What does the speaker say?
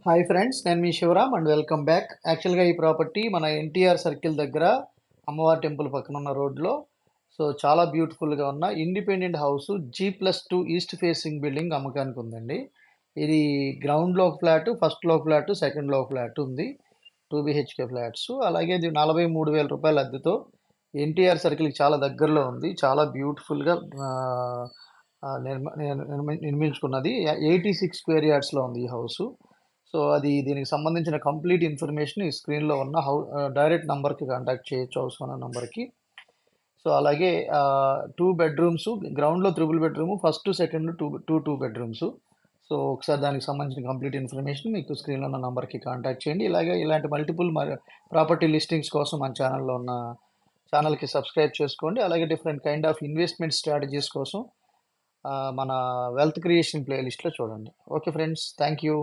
Hi friends, నేను మీ Shivaram and welcome back. యాక్చువల్గా ఈ ప్రాపర్టీ మన ఎన్టీఆర్ సర్కిల్ దగ్గర అమ్మవారి టెంపుల్ పక్కన ఉన్న రోడ్లో చాలా బ్యూటిఫుల్గా ఉన్న independent house G+2 east facing building అమ్మకానికి ఉందండి. ఇది గ్రౌండ్లో ఒక ఫ్లాట్, ఫస్ట్లో ఒక ఫ్లాట్, సెకండ్లో ఒక ఫ్లాట్ ఉంది. 2 BHK ఫ్లాట్స్. అలాగే ఇది 43,000 రూపాయల అద్దెతో ఎన్టీఆర్ సర్కిల్కి చాలా దగ్గరలో ఉంది. చాలా బ్యూటిఫుల్గా నిర్మించుకున్నది. 86 స్క్వేర్ యార్డ్స్లో ఉంది ఈ హౌస్. అది దీనికి సంబంధించిన కంప్లీట్ ఇన్ఫర్మేషన్ ఈ స్క్రీన్లో ఉన్న డైరెక్ట్ నంబర్కి కాంటాక్ట్ చేయొచ్చు, హౌస్ ఓనర్ నంబర్కి. అలాగే 2 బెడ్రూమ్స్, గ్రౌండ్లో 3 bedroom, first second two bedrooms. ఒకసారి దానికి సంబంధించిన కంప్లీట్ ఇన్ఫర్మేషన్ మీకు స్క్రీన్లో ఉన్న నంబర్కి కాంటాక్ట్ చేయండి. ఇలాంటి మల్టిపుల్ ప్రాపర్టీ లిస్టింగ్స్ కోసం మన ఛానల్లో ఉన్న ఛానల్కి సబ్స్క్రైబ్ చేసుకోండి. అలాగే different kind of investment strategies కోసం మన వెల్త్ క్రియేషన్ ప్లేలిస్ట్లో చూడండి. Okay friends, thank you.